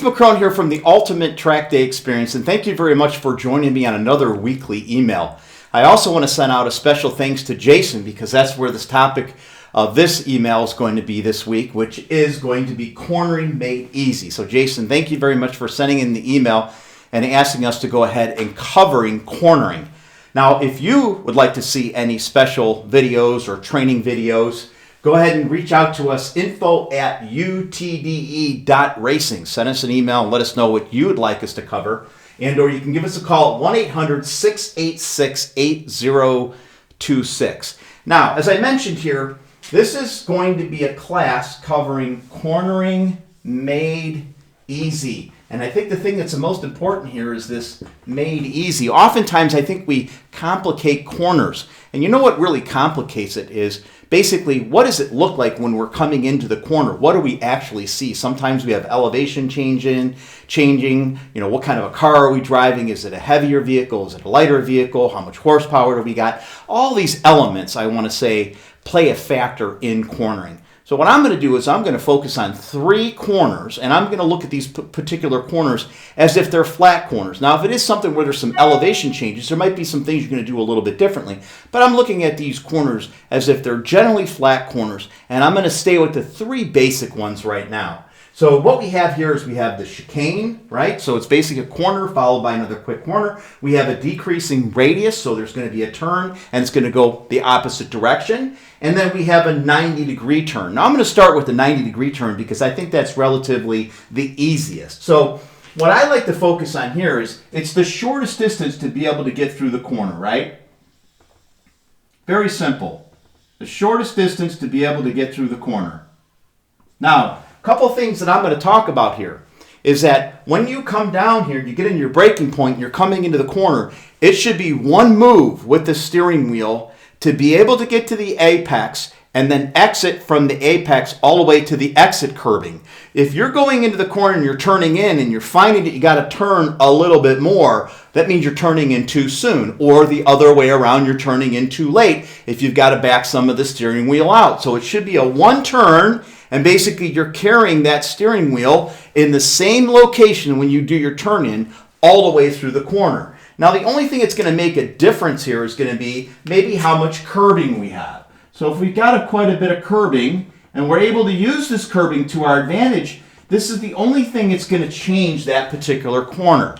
Keith McCrone here from the Ultimate Track Day Experience, and thank you very much for joining me on another weekly email. I also want to send out a special thanks to Jason, because that's where this topic of this email is going to be this week, which is going to be cornering made easy. So Jason, thank you very much for sending in the email and asking us to go ahead and covering cornering. Now, if you would like to see any special videos or training videos, go ahead and reach out to us, info@utde.racing. Send us an email and let us know what you would like us to cover. And or you can give us a call at 1-800-686-8026. Now, as I mentioned here, this is going to be a class covering cornering made easy. And I think the thing that's the most important here is this made easy. Oftentimes, I think we complicate corners. And you know what really complicates it is basically, what does it look like when we're coming into the corner? What do we actually see? Sometimes we have elevation changing, what kind of a car are we driving? Is it a heavier vehicle? Is it a lighter vehicle? How much horsepower do we got? All these elements, I want to say, play a factor in cornering. So what I'm going to do is I'm going to focus on 3 corners, and I'm going to look at these particular corners as if they're flat corners. Now, if it is something where there's some elevation changes, there might be some things you're going to do a little bit differently. But I'm looking at these corners as if they're generally flat corners, and I'm going to stay with the 3 basic ones right now. So what we have here is we have the chicane, right? So it's basically a corner followed by another quick corner. We have a decreasing radius, so there's going to be a turn, and it's going to go the opposite direction. And then we have a 90-degree turn. Now I'm going to start with the 90-degree turn because I think that's relatively the easiest. So what I like to focus on here is it's the shortest distance to be able to get through the corner, right? Very simple. The shortest distance to be able to get through the corner. Now, a couple things that I'm going to talk about here is that when you come down here, you get in your braking point, and you're coming into the corner, it should be one move with the steering wheel to be able to get to the apex and then exit from the apex all the way to the exit curbing. If you're going into the corner and you're turning in and you're finding that you got to turn a little bit more, that means you're turning in too soon. Or the other way around, you're turning in too late if you've got to back some of the steering wheel out. So it should be a one turn, and basically you're carrying that steering wheel in the same location when you do your turn in all the way through the corner. Now the only thing that's going to make a difference here is going to be maybe how much curbing we have. So if we've got quite a bit of curbing and we're able to use this curbing to our advantage, this is the only thing that's going to change that particular corner.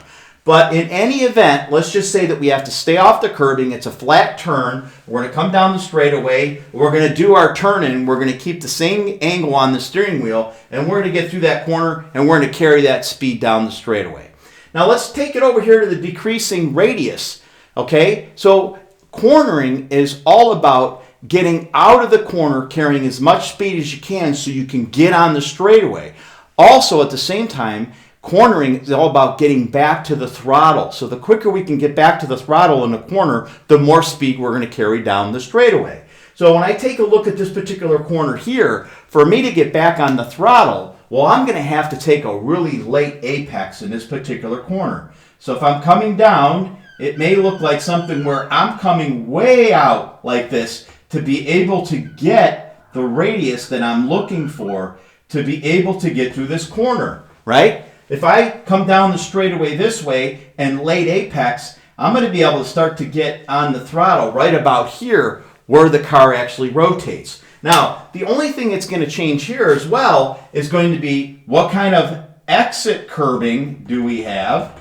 But in any event, let's just say that we have to stay off the curbing. It's a flat turn. We're going to come down the straightaway. We're going to do our turn in. We're going to keep the same angle on the steering wheel, and we're going to get through that corner, and we're going to carry that speed down the straightaway. Now let's take it over here to the decreasing radius. Okay, so cornering is all about getting out of the corner, carrying as much speed as you can so you can get on the straightaway. Also, at the same time, cornering is all about getting back to the throttle. So the quicker we can get back to the throttle in the corner, the more speed we're going to carry down the straightaway. So when I take a look at this particular corner here, for me to get back on the throttle, well, I'm going to have to take a really late apex in this particular corner. So if I'm coming down, it may look like something where I'm coming way out like this to be able to get the radius that I'm looking for to be able to get through this corner, right? If I come down the straightaway this way and late apex, I'm going to be able to start to get on the throttle right about here where the car actually rotates. Now, the only thing that's going to change here as well is going to be what kind of exit curbing do we have.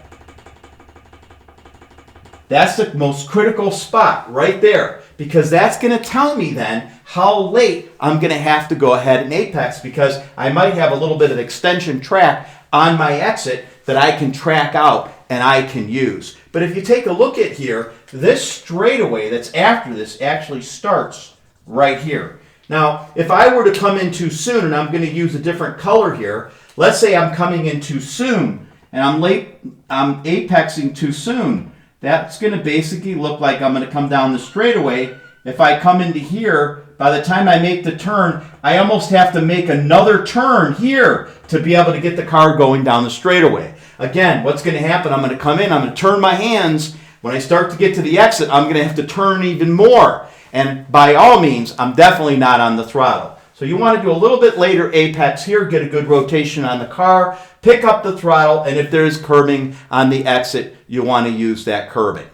That's the most critical spot right there, because that's going to tell me then how late I'm going to have to go ahead and apex, because I might have a little bit of extension track on my exit that I can track out and I can use. But if you take a look at here, this straightaway that's after this actually starts right here. Now, if I were to come in too soon, and I'm going to use a different color here, let's say I'm coming in too soon and I'm apexing too soon. That's going to basically look like I'm going to come down the straightaway. If I come into here, by the time I make the turn, I almost have to make another turn here to be able to get the car going down the straightaway. Again, what's going to happen, I'm going to come in, I'm going to turn my hands. When I start to get to the exit, I'm going to have to turn even more. And by all means, I'm definitely not on the throttle. So you want to do a little bit later apex here, get a good rotation on the car, pick up the throttle, and if there is curbing on the exit, you want to use that curbing.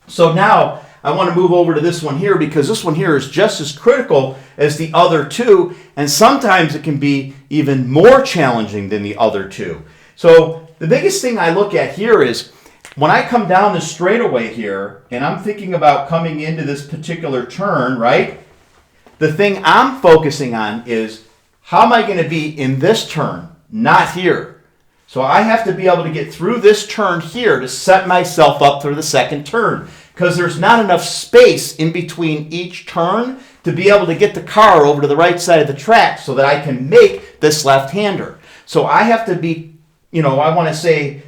So now I want to move over to this one here because this one here is just as critical as the other two, and sometimes it can be even more challenging than the other two. So the biggest thing I look at here is when I come down the straightaway here and I'm thinking about coming into this particular turn, right? The thing I'm focusing on is how am I going to be in this turn, not here. So I have to be able to get through this turn here to set myself up for the second turn because there's not enough space in between each turn to be able to get the car over to the right side of the track so that I can make this left-hander. So I have to be, I want to say,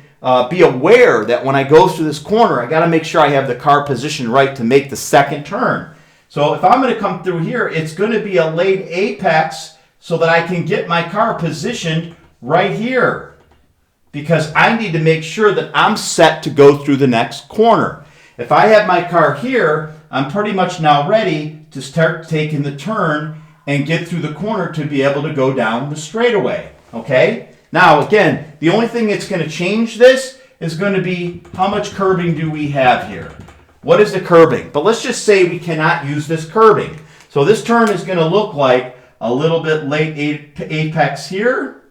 be aware that when I go through this corner, I got to make sure I have the car positioned right to make the second turn. So if I'm going to come through here, it's going to be a late apex so that I can get my car positioned right here because I need to make sure that I'm set to go through the next corner. If I have my car here, I'm pretty much now ready to start taking the turn and get through the corner to be able to go down the straightaway. Okay? Now, again, the only thing that's going to change this is going to be how much curbing do we have here. What is the curbing? But let's just say we cannot use this curbing. So this turn is going to look like a little bit late apex here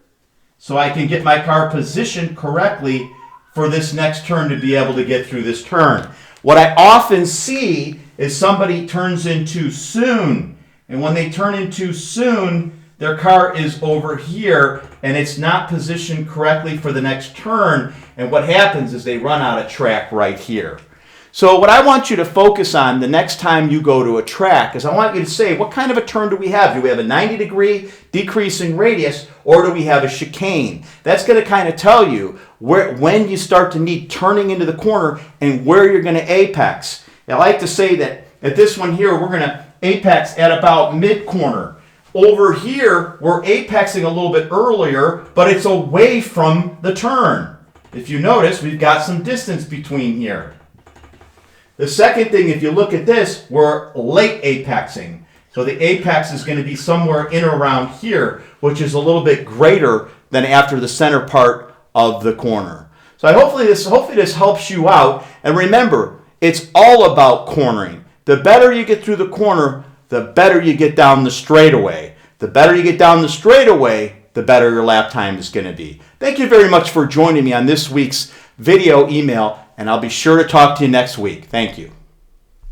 so I can get my car positioned correctly for this next turn to be able to get through this turn. What I often see is somebody turns in too soon. And when they turn in too soon, their car is over here and it's not positioned correctly for the next turn. And what happens is they run out of track right here. So what I want you to focus on the next time you go to a track is I want you to say, what kind of a turn do we have? Do we have a 90-degree decreasing radius or do we have a chicane? That's going to kind of tell you when you start to need turning into the corner and where you're going to apex. I like to say that at this one here, we're going to apex at about mid-corner. Over here, we're apexing a little bit earlier, but it's away from the turn. If you notice, we've got some distance between here. The second thing, if you look at this, we're late apexing. So the apex is going to be somewhere in or around here, which is a little bit greater than after the center part of the corner. So hopefully this helps you out. And remember, it's all about cornering. The better you get through the corner, the better you get down the straightaway. The better you get down the straightaway, the better your lap time is going to be. Thank you very much for joining me on this week's video email, and I'll be sure to talk to you next week. Thank you.